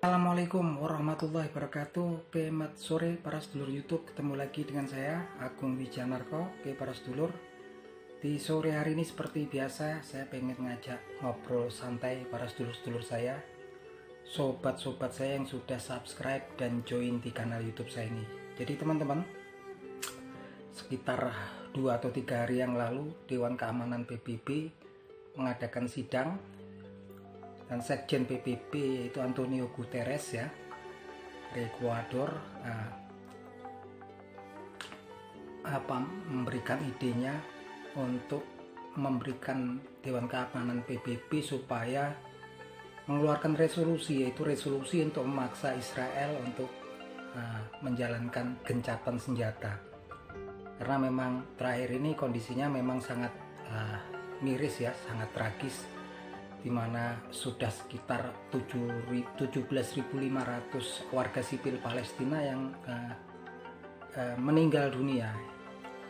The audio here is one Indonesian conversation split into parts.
Assalamualaikum warahmatullahi wabarakatuh. Selamat sore para sedulur YouTube, ketemu lagi dengan saya Agung Wijanarko. Para sedulur, di sore hari ini seperti biasa saya pengen ngajak ngobrol santai para sedulur-sedulur saya, sobat-sobat saya yang sudah subscribe dan join di kanal YouTube saya ini. Jadi teman-teman, sekitar 2 atau 3 hari yang lalu Dewan Keamanan PBB mengadakan sidang, dan Sekjen PBB yaitu Antonio Guterres ya, dari Ekuador, memberikan idenya untuk memberikan Dewan Keamanan PBB supaya mengeluarkan resolusi, yaitu resolusi untuk memaksa Israel untuk menjalankan gencatan senjata, karena memang terakhir ini kondisinya memang sangat miris ya, sangat tragis, di mana sudah sekitar 17.500 warga sipil Palestina yang meninggal dunia,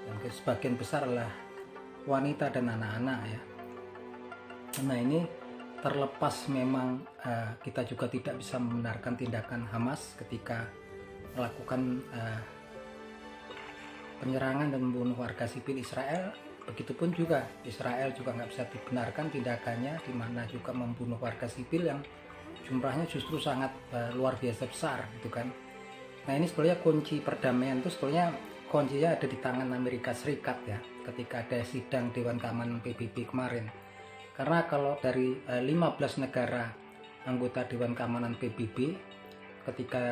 dan sebagian besar adalah wanita dan anak-anak ya. Nah ini terlepas memang kita juga tidak bisa membenarkan tindakan Hamas ketika melakukan penyerangan dan membunuh warga sipil Israel. Begitupun juga Israel juga nggak bisa dibenarkan tindakannya, di mana juga membunuh warga sipil yang jumlahnya justru sangat luar biasa besar gitu kan. Nah ini sebenarnya kunci perdamaian itu sebenarnya kuncinya ada di tangan Amerika Serikat ya, ketika ada sidang Dewan Keamanan PBB kemarin. Karena kalau dari 15 negara anggota Dewan Keamanan PBB ketika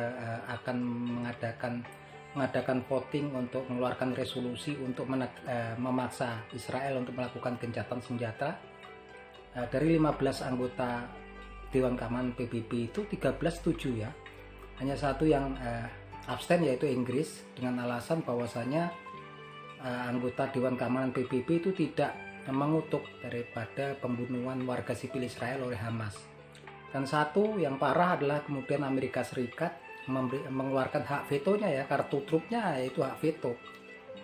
akan mengadakan voting untuk mengeluarkan resolusi untuk memaksa Israel untuk melakukan gencatan senjata, dari 15 anggota Dewan Keamanan PBB itu 13 setuju ya. Hanya satu yang abstain, yaitu Inggris, dengan alasan bahwasanya anggota Dewan Keamanan PBB itu tidak mengutuk daripada pembunuhan warga sipil Israel oleh Hamas. Dan satu yang parah adalah kemudian Amerika Serikat mengeluarkan hak vetonya ya, kartu trufnya yaitu hak veto.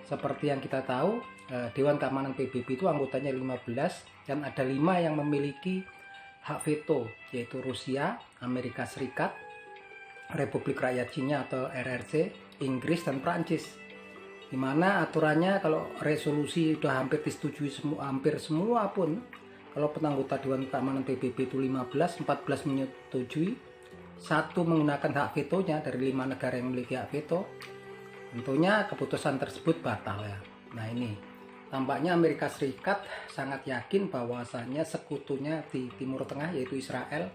Seperti yang kita tahu, Dewan Keamanan PBB itu anggotanya 15 dan ada 5 yang memiliki hak veto, yaitu Rusia, Amerika Serikat, Republik Rakyat Cina atau RRC, Inggris dan Prancis. Dimana aturannya kalau resolusi sudah hampir disetujui hampir semua pun, kalau anggota Dewan Keamanan PBB itu 15, 14 menyetujui, satu menggunakan hak vetonya dari 5 negara yang memiliki hak veto, tentunya keputusan tersebut batal ya. Nah ini tampaknya Amerika Serikat sangat yakin bahwasannya sekutunya di Timur Tengah yaitu Israel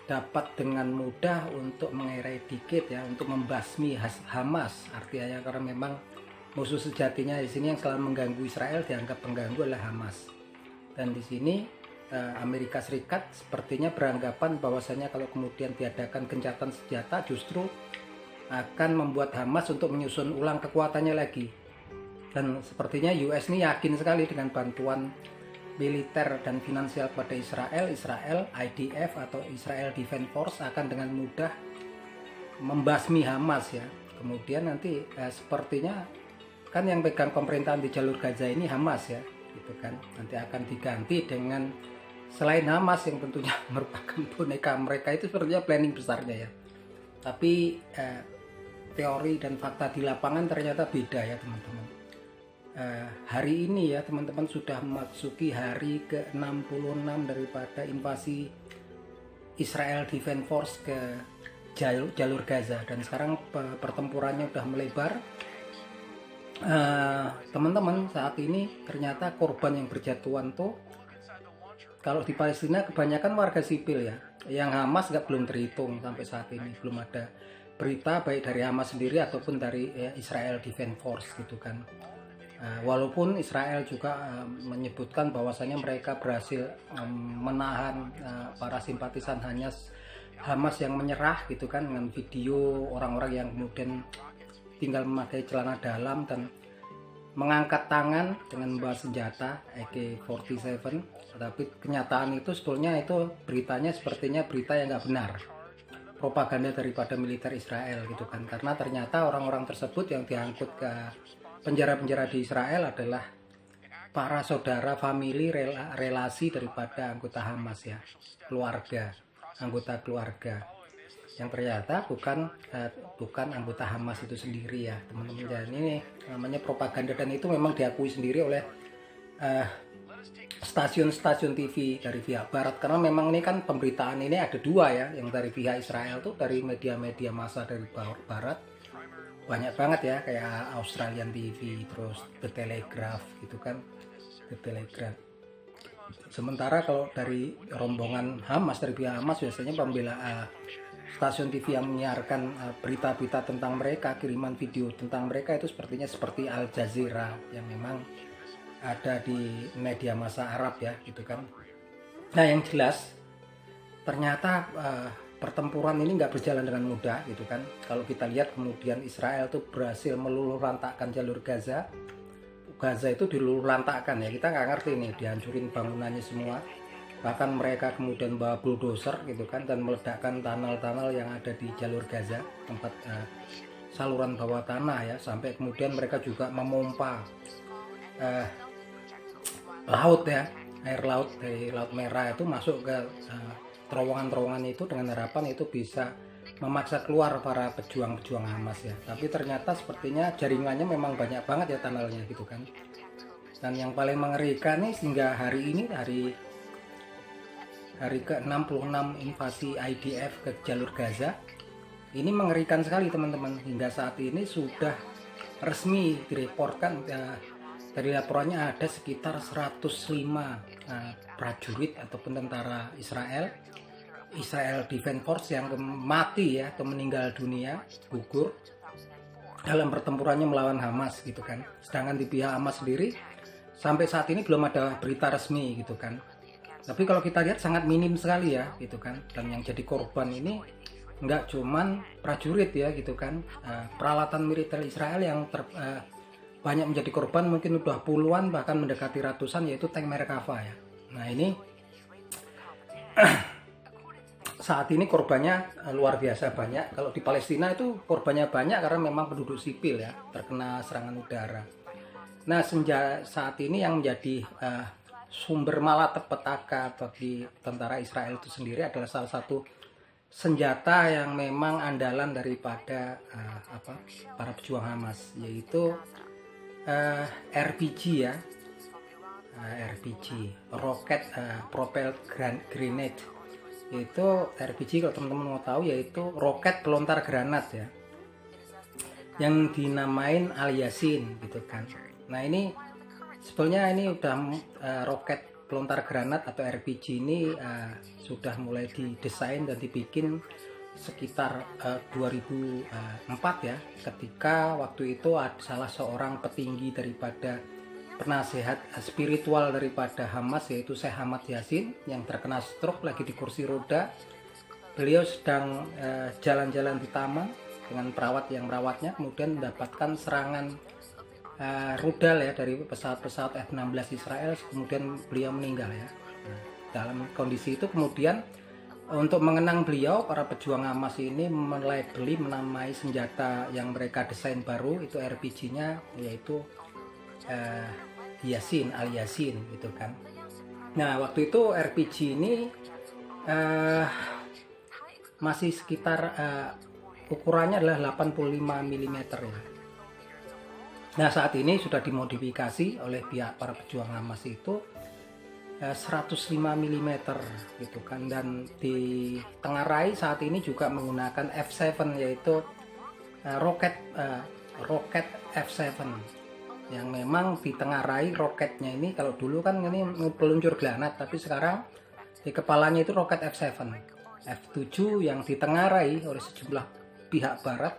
dapat dengan mudah untuk mengeradicate ya, untuk membasmi Hamas. Artinya karena memang musuh sejatinya di sini yang selalu mengganggu Israel dianggap pengganggu adalah Hamas. Dan di sini Amerika Serikat sepertinya beranggapan bahwasanya kalau kemudian diadakan gencatan senjata justru akan membuat Hamas untuk menyusun ulang kekuatannya lagi. Dan sepertinya US ini yakin sekali dengan bantuan militer dan finansial pada Israel, IDF atau Israel Defense Force akan dengan mudah membasmi Hamas ya. Kemudian nanti sepertinya kan yang pegang pemerintahan di jalur Gaza ini Hamas ya, gitu kan. Nanti akan diganti dengan selain Hamas yang tentunya merupakan boneka mereka, itu sepertinya planning besarnya ya. Tapi teori dan fakta di lapangan ternyata beda ya teman-teman. Hari ini ya teman-teman sudah memasuki hari ke-66 daripada invasi Israel Defense Force ke jalur Gaza, dan sekarang pertempurannya sudah melebar. Teman-teman, saat ini ternyata korban yang berjatuhan tuh kalau di Palestina kebanyakan warga sipil ya, yang Hamas belum terhitung sampai saat ini, belum ada berita baik dari Hamas sendiri ataupun dari Israel Defense Force gitu kan. Walaupun Israel juga menyebutkan bahwasanya mereka berhasil menahan para simpatisan Hamas yang menyerah gitu kan, dengan video orang-orang yang kemudian tinggal memakai celana dalam dan mengangkat tangan dengan membawa senjata AK-47, tapi kenyataan itu sebetulnya itu beritanya sepertinya berita yang nggak benar, propaganda daripada militer Israel gitu kan, karena ternyata orang-orang tersebut yang diangkut ke penjara-penjara di Israel adalah para saudara, famili, relasi daripada anggota Hamas ya, keluarga, anggota keluarga. yang ternyata bukan anggota Hamas itu sendiri ya teman-teman. Dan ini namanya propaganda, dan itu memang diakui sendiri oleh stasiun-stasiun TV dari pihak Barat, karena memang ini kan pemberitaan ini ada dua ya, yang dari pihak Israel tuh dari media-media massa dari Barat banyak banget ya, kayak Australian TV, terus The Telegraph gitu kan, The Telegraph. Sementara kalau dari rombongan Hamas, dari pihak Hamas, biasanya pembela stasiun TV yang menyiarkan berita-berita tentang mereka, kiriman video tentang mereka itu sepertinya seperti Al Jazeera yang memang ada di media massa Arab ya gitu kan. Nah yang jelas ternyata pertempuran ini nggak berjalan dengan mudah gitu kan. Kalau kita lihat kemudian Israel tuh berhasil meluluhlantakkan jalur Gaza. Gaza itu diluluhlantakkan ya, kita nggak ngerti nih, dihancurin bangunannya semua. Bahkan mereka kemudian bawa bulldozer gitu kan, dan meledakkan tunnel-tunnel yang ada di jalur Gaza, tempat saluran bawah tanah ya, sampai kemudian mereka juga memompa laut ya, air laut dari Laut Merah itu masuk ke terowongan-terowongan itu dengan harapan itu bisa memaksa keluar para pejuang-pejuang Hamas ya. Tapi ternyata sepertinya jaringannya memang banyak banget ya tunnelnya gitu kan. Dan yang paling mengerikan nih, hingga hari ini, hari ke-66 invasi IDF ke jalur Gaza, ini mengerikan sekali teman-teman. Hingga saat ini sudah resmi direportkan dari laporannya ada sekitar 105 prajurit ataupun tentara Israel Defense Force yang mati ya, atau meninggal dunia, gugur dalam pertempurannya melawan Hamas gitu kan. Sedangkan di pihak Hamas sendiri sampai saat ini belum ada berita resmi gitu kan. Tapi kalau kita lihat sangat minim sekali ya gitu kan. Dan yang jadi korban ini nggak cuman prajurit ya gitu kan, peralatan militer Israel yang banyak menjadi korban, mungkin udah puluhan bahkan mendekati ratusan, yaitu tank Merkava ya. Nah ini saat ini korbannya luar biasa banyak. Kalau di Palestina itu korbannya banyak karena memang penduduk sipil ya, terkena serangan udara. Nah saat ini yang menjadi sumber malapetaka bagi tentara Israel itu sendiri adalah salah satu senjata yang memang andalan daripada para pejuang Hamas, yaitu RPG ya, RPG, rocket propelled grenade. Itu RPG, kalau teman-teman mau tahu, yaitu roket pelontar granat ya, yang dinamain Al Yasin gitu kan. Nah ini sebetulnya ini udah roket pelontar granat atau RPG ini sudah mulai didesain dan dibikin sekitar 2004 ya, ketika waktu itu ada salah seorang petinggi daripada penasehat spiritual daripada Hamas, yaitu Syekh Ahmad Yasin, yang terkena stroke, lagi di kursi roda. Beliau sedang jalan-jalan di taman dengan perawat yang merawatnya, kemudian mendapatkan serangan rudal ya dari pesawat-pesawat F-16 Israel, kemudian beliau meninggal ya. Nah, dalam kondisi itu kemudian untuk mengenang beliau, para pejuang Hamas ini menamai senjata yang mereka desain baru, itu RPG-nya, yaitu Yasin, Al Yasin gitu kan. Nah waktu itu RPG ini masih sekitar ukurannya adalah 85 mm ya. Nah saat ini sudah dimodifikasi oleh pihak para pejuang Hamas itu 105 mm gitu kan, dan ditengarai saat ini juga menggunakan F7, yaitu roket F7 yang memang ditengarai roketnya ini. Kalau dulu kan ini peluncur granat, tapi sekarang di kepalanya itu roket F7 yang ditengarai oleh sejumlah pihak barat,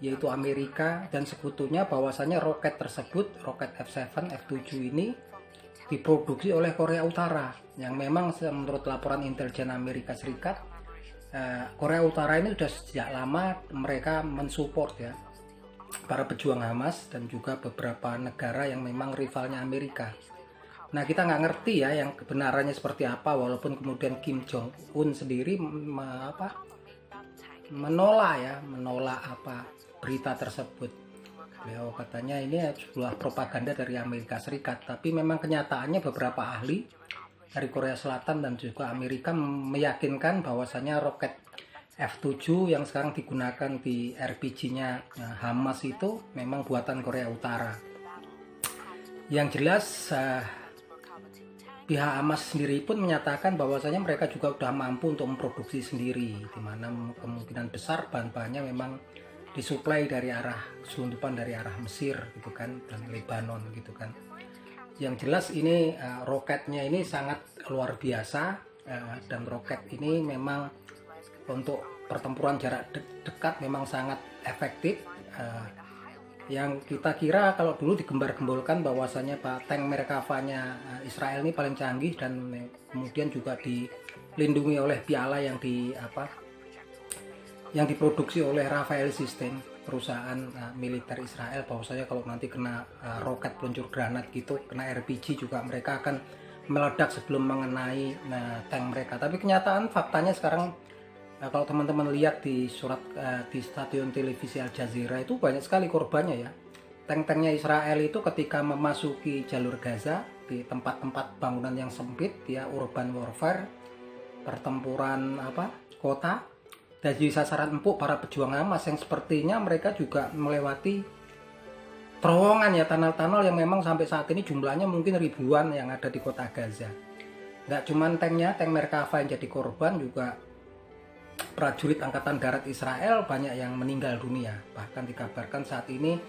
yaitu Amerika dan sekutunya, bahwasanya roket tersebut, roket F7 F7 ini diproduksi oleh Korea Utara, yang memang menurut laporan intelijen Amerika Serikat, Korea Utara ini sudah sejak lama mereka mensupport ya para pejuang Hamas dan juga beberapa negara yang memang rivalnya Amerika. Nah kita nggak ngerti ya yang kebenarannya seperti apa, walaupun kemudian Kim Jong Un sendiri menolak berita tersebut. Beliau katanya ini sebuah propaganda dari Amerika Serikat, tapi memang kenyataannya beberapa ahli dari Korea Selatan dan juga Amerika meyakinkan bahwasanya roket F7 yang sekarang digunakan di RPG-nya Hamas itu memang buatan Korea Utara. Yang jelas pihak Hamas sendiri pun menyatakan bahwasanya mereka juga sudah mampu untuk memproduksi sendiri, di mana kemungkinan besar bahan-bahannya memang disuplai dari arah selundupan dari arah Mesir gitu kan, dan Lebanon gitu kan. Yang jelas ini roketnya ini sangat luar biasa, dan roket ini memang untuk pertempuran jarak dekat memang sangat efektif. Yang kita kira kalau dulu digembar-gemborkan bahwasanya tank Merkava-nya Israel ini paling canggih dan kemudian juga dilindungi oleh piala yang diproduksi oleh Rafael System, perusahaan militer Israel, bahwasanya kalau nanti kena roket peluncur granat gitu, kena RPG juga mereka akan meledak sebelum mengenai tank mereka. Tapi kenyataan faktanya sekarang kalau teman-teman lihat di di stasiun televisi Al Jazeera itu banyak sekali korbannya ya. Tank-tanknya Israel itu ketika memasuki jalur Gaza di tempat-tempat bangunan yang sempit, ya urban warfare, pertempuran kota, dan jadi sasaran empuk para pejuang Hamas yang sepertinya mereka juga melewati terowongan ya, tunnel-tunnel yang memang sampai saat ini jumlahnya mungkin ribuan yang ada di kota Gaza. Nggak cuman tanknya, tank Merkava yang jadi korban, juga prajurit Angkatan Darat Israel banyak yang meninggal dunia. Bahkan dikabarkan saat ini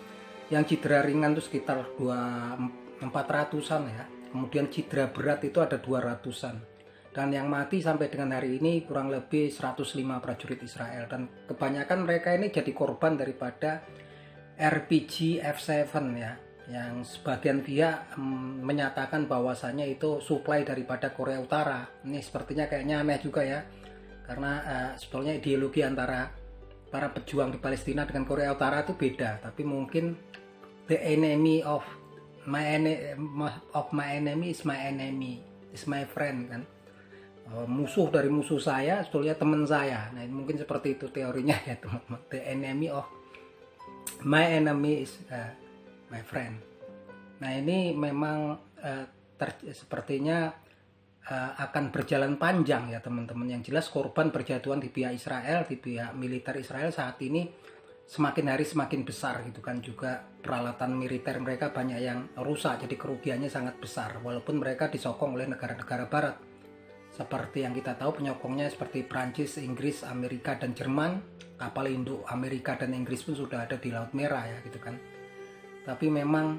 yang cedera ringan itu sekitar 400-an ya. Kemudian cedera berat itu ada 200-an. Dan yang mati sampai dengan hari ini kurang lebih 105 prajurit Israel. Dan kebanyakan mereka ini jadi korban daripada RPG F7 ya. Yang sebagian pihak menyatakan bahwasannya itu suplai daripada Korea Utara. Ini sepertinya kayaknya aneh juga ya. Karena sebetulnya ideologi antara para pejuang di Palestina dengan Korea Utara itu beda, tapi mungkin the enemy of my enemy is my friend kan. Musuh dari musuh saya sebetulnya teman saya. Nah, mungkin seperti itu teorinya ya teman-teman. The enemy of my enemy is my friend. Nah, ini memang sepertinya akan berjalan panjang ya teman-teman. Yang jelas korban berjatuhan di pihak Israel, di pihak militer Israel saat ini semakin hari semakin besar gitu kan. Juga peralatan militer mereka banyak yang rusak, jadi kerugiannya sangat besar walaupun mereka disokong oleh negara-negara barat. Seperti yang kita tahu penyokongnya seperti Prancis, Inggris, Amerika, dan Jerman. Kapal induk Amerika dan Inggris pun sudah ada di Laut Merah ya gitu kan. Tapi memang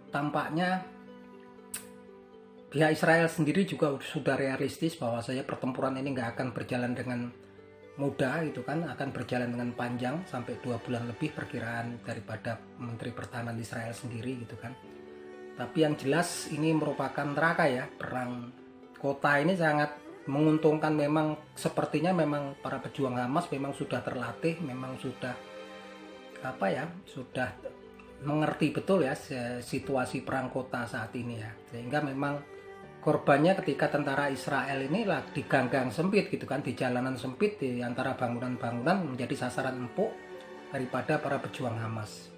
tampaknya pihak Israel sendiri juga sudah realistis bahwasanya pertempuran ini nggak akan berjalan dengan mudah gitu kan, akan berjalan dengan panjang sampai 2 bulan lebih perkiraan daripada Menteri Pertahanan Israel sendiri gitu kan. Tapi yang jelas ini merupakan neraka ya, perang kota ini sangat menguntungkan. Memang sepertinya memang para pejuang Hamas memang sudah terlatih, memang sudah sudah mengerti betul ya situasi perang kota saat ini ya, sehingga memang korbannya ketika tentara Israel ini lah di gang-gang sempit gitu kan, di jalanan sempit di antara bangunan-bangunan menjadi sasaran empuk daripada para pejuang Hamas.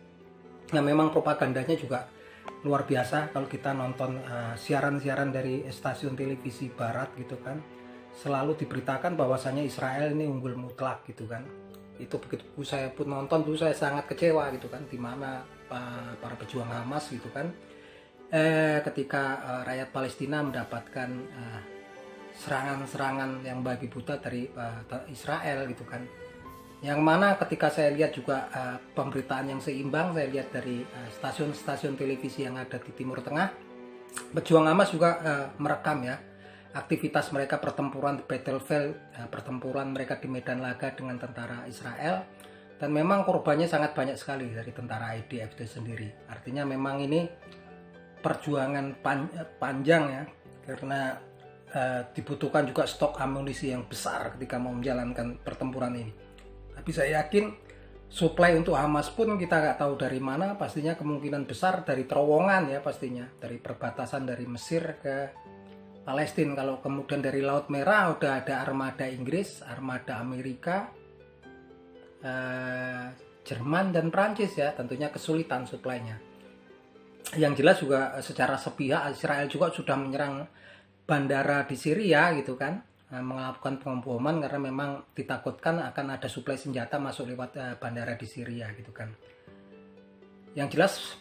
Nah, memang propagandanya juga luar biasa kalau kita nonton siaran-siaran dari stasiun televisi barat gitu kan. Selalu diberitakan bahwasannya Israel ini unggul mutlak gitu kan. Itu begitu saya pun nonton dulu saya sangat kecewa gitu kan, di mana para pejuang Hamas gitu kan ketika rakyat Palestina mendapatkan serangan-serangan yang babi buta dari Israel gitu kan. Yang mana ketika saya lihat juga pemberitaan yang seimbang, saya lihat dari stasiun-stasiun televisi yang ada di Timur Tengah, pejuang Hamas juga merekam ya aktivitas mereka pertempuran di battlefield, pertempuran mereka di medan laga dengan tentara Israel, dan memang korbannya sangat banyak sekali dari tentara IDF itu sendiri. Artinya memang ini perjuangan panjang ya, karena dibutuhkan juga stok amunisi yang besar ketika mau menjalankan pertempuran ini. Tapi saya yakin suplai untuk Hamas pun kita nggak tahu dari mana, pastinya kemungkinan besar dari terowongan ya, pastinya dari perbatasan dari Mesir ke Palestina. Kalau kemudian dari Laut Merah udah ada armada Inggris, armada Amerika, Jerman dan Prancis ya, tentunya kesulitan suplainya. Yang jelas juga secara sepihak Israel juga sudah menyerang bandara di Syria gitu kan, melakukan pengeboman karena memang ditakutkan akan ada suplai senjata masuk lewat bandara di Syria gitu kan. Yang jelas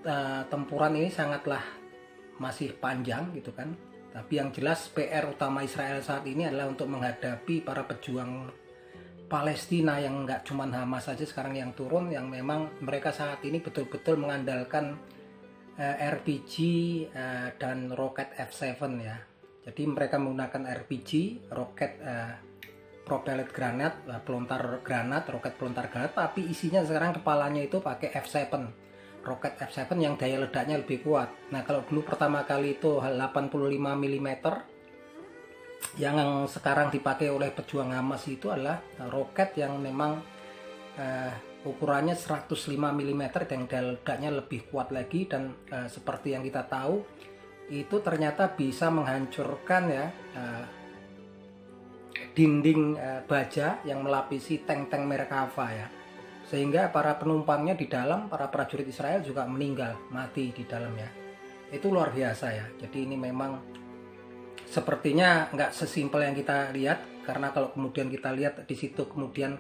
pertempuran ini sangatlah masih panjang gitu kan. Tapi yang jelas PR utama Israel saat ini adalah untuk menghadapi para pejuang Palestina yang nggak cuma Hamas saja sekarang yang turun, yang memang mereka saat ini betul-betul mengandalkan RPG dan roket F7 ya. Jadi mereka menggunakan RPG, roket propellet granat, pelontar granat, roket pelontar granat, tapi isinya sekarang kepalanya itu pakai F7, roket F7 yang daya ledaknya lebih kuat. Nah kalau dulu pertama kali itu 85 mm, yang sekarang dipakai oleh pejuang Hamas itu adalah roket yang memang ukurannya 105 mm dan daya ledaknya lebih kuat lagi, dan seperti yang kita tahu itu ternyata bisa menghancurkan ya dinding baja yang melapisi tank-tank Merkava ya, sehingga para penumpangnya di dalam, para prajurit Israel juga meninggal, mati di dalam ya. Itu luar biasa ya. Jadi ini memang sepertinya nggak sesimpel yang kita lihat, karena kalau kemudian kita lihat di situ kemudian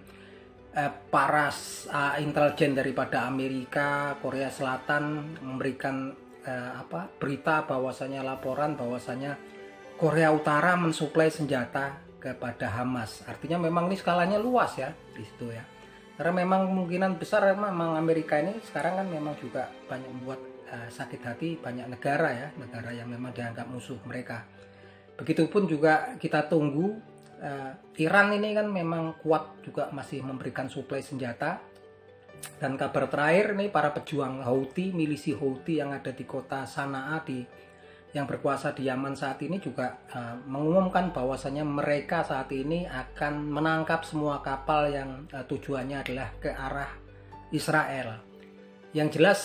para intelijen daripada Amerika, Korea Selatan memberikan berita bahwasanya, laporan bahwasanya Korea Utara mensuplai senjata kepada Hamas. Artinya memang ini skalanya luas ya di situ ya. Karena memang kemungkinan besar memang Amerika ini sekarang kan memang juga banyak membuat sakit hati banyak negara ya, negara yang memang dianggap musuh mereka. Begitupun juga kita tunggu Iran ini kan memang kuat juga masih memberikan suplai senjata. Dan kabar terakhir nih, para pejuang Houthi, milisi Houthi yang ada di kota Sanaa yang berkuasa di Yaman saat ini juga mengumumkan bahwasanya mereka saat ini akan menangkap semua kapal yang tujuannya adalah ke arah Israel. Yang jelas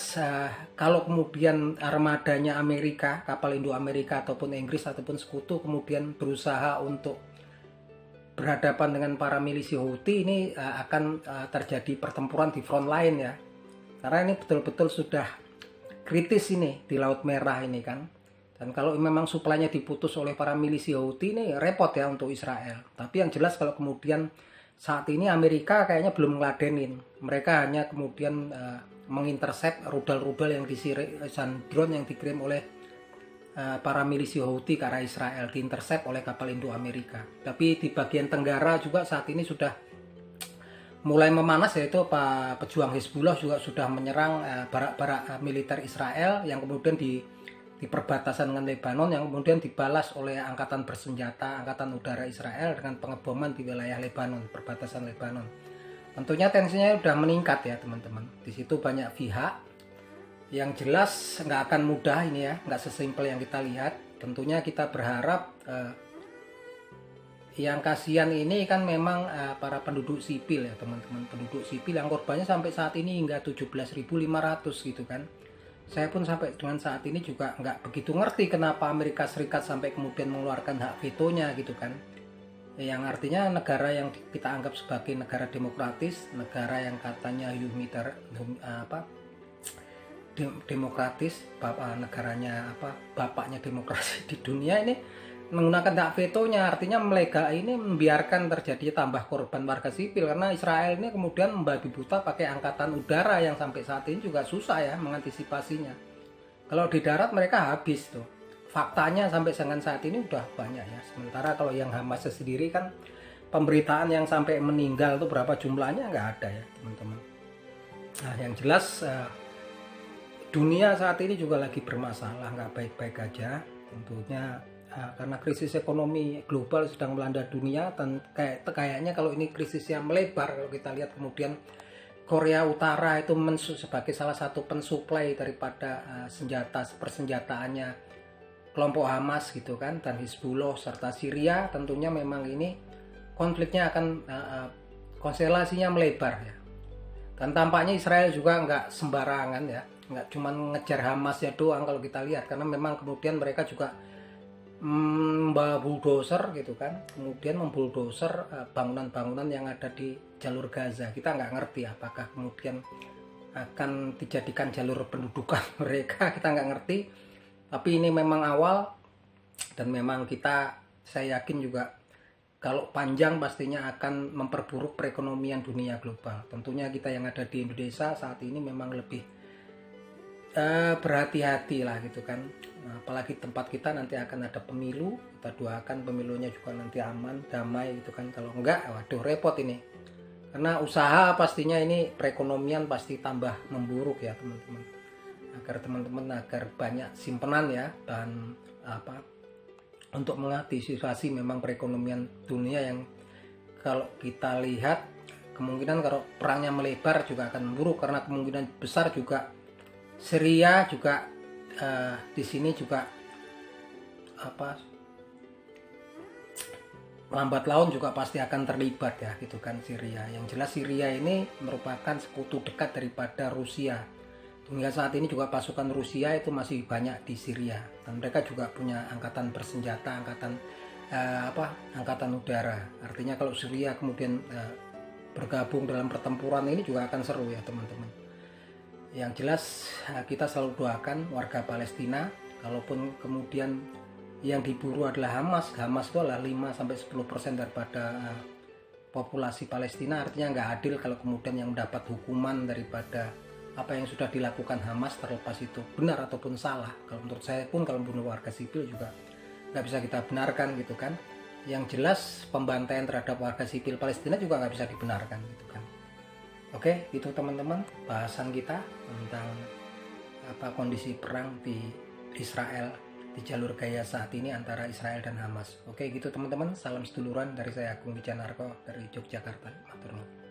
kalau kemudian armadanya Amerika, kapal Indo-Amerika ataupun Inggris ataupun sekutu kemudian berusaha untuk berhadapan dengan para milisi Houthi, ini akan terjadi pertempuran di front line ya. Karena ini betul-betul sudah kritis ini di Laut Merah ini kan. Dan kalau memang suplainya diputus oleh para milisi Houthi, ini repot ya untuk Israel. Tapi yang jelas kalau kemudian saat ini Amerika kayaknya belum ngeladenin. Mereka hanya kemudian mengintercept rudal-rudal yang drone yang dikirim oleh para milisi Houthi ke arah Israel, diintercept oleh kapal Indo-Amerika. Tapi di bagian tenggara juga saat ini sudah mulai memanas, yaitu pejuang Hezbollah juga sudah menyerang barak-barak militer Israel yang kemudian di perbatasan dengan Lebanon, yang kemudian dibalas oleh angkatan bersenjata, angkatan udara Israel dengan pengeboman di wilayah Lebanon, perbatasan Lebanon. Tentunya tensinya sudah meningkat ya teman-teman. Di situ banyak pihak. Yang jelas nggak akan mudah ini ya, nggak sesimpel yang kita lihat. Tentunya kita berharap yang kasihan ini kan memang para penduduk sipil ya teman-teman, penduduk sipil yang korbannya sampai saat ini hingga 17.500 gitu kan. Saya pun sampai dengan saat ini juga nggak begitu ngerti kenapa Amerika Serikat sampai kemudian mengeluarkan hak vetonya gitu kan. Yang artinya negara yang kita anggap sebagai negara demokratis, negara yang katanya demokratis, negaranya bapaknya demokrasi di dunia, ini menggunakan hak vetonya. Artinya mereka ini membiarkan terjadi tambah korban warga sipil, karena Israel ini kemudian membabi buta pakai angkatan udara yang sampai saat ini juga susah ya mengantisipasinya. Kalau di darat mereka habis tuh. Faktanya sampai dengan saat ini udah banyak ya. Sementara kalau yang Hamas sendiri kan pemberitaan yang sampai meninggal tuh berapa jumlahnya nggak ada ya teman-teman. Nah yang jelas dunia saat ini juga lagi bermasalah, nggak baik-baik aja tentunya, karena krisis ekonomi global sedang melanda dunia. Dan kayaknya kalau ini krisisnya melebar, kalau kita lihat kemudian Korea Utara itu sebagai salah satu pensuplai daripada persenjataannya kelompok Hamas gitu kan, dan Hezbollah serta Syria, tentunya memang ini konfliknya akan konstelasinya melebar ya. Dan tampaknya Israel juga nggak sembarangan ya, nggak cuma ngejar Hamas ya doang kalau kita lihat, karena memang kemudian mereka juga membawa bulldozer gitu kan, kemudian membuldoser bangunan-bangunan yang ada di jalur Gaza. Kita nggak ngerti apakah kemudian akan dijadikan jalur pendudukan mereka, kita nggak ngerti. Tapi ini memang awal, dan memang kita saya yakin juga kalau panjang pastinya akan memperburuk perekonomian dunia global. Tentunya kita yang ada di Indonesia saat ini memang lebih berhati-hati lah gitu kan. Apalagi tempat kita nanti akan ada pemilu, kita doakan pemilunya juga nanti aman, damai gitu kan. Kalau enggak, waduh repot ini. Karena usaha pastinya ini perekonomian pasti tambah memburuk ya teman-teman. Agar banyak simpenan ya, dan untuk mengantisipasi memang perekonomian dunia yang kalau kita lihat kemungkinan kalau perangnya melebar juga akan memburuk, karena kemungkinan besar juga Syria juga di sini juga lambat laun juga pasti akan terlibat ya gitu kan Syria. Yang jelas Syria ini merupakan sekutu dekat daripada Rusia. Hingga saat ini juga pasukan Rusia itu masih banyak di Syria, dan mereka juga punya angkatan bersenjata, angkatan udara. Artinya kalau Syria kemudian bergabung dalam pertempuran ini juga akan seru ya teman-teman. Yang jelas kita selalu doakan warga Palestina, kalaupun kemudian yang diburu adalah Hamas itu adalah 5-10% daripada populasi Palestina. Artinya nggak adil kalau kemudian yang mendapat hukuman daripada apa yang sudah dilakukan Hamas, terlepas itu benar ataupun salah. Kalau menurut saya pun kalau bunuh warga sipil juga nggak bisa kita benarkan gitu kan. Yang jelas pembantaian terhadap warga sipil Palestina juga nggak bisa dibenarkan gitu kan. Oke, itu teman-teman bahasan kita tentang kondisi perang di Israel, di jalur Gaza saat ini antara Israel dan Hamas. Oke gitu teman-teman, salam seduluran dari saya Agung Wijanarko dari Yogyakarta. Matur nuwun.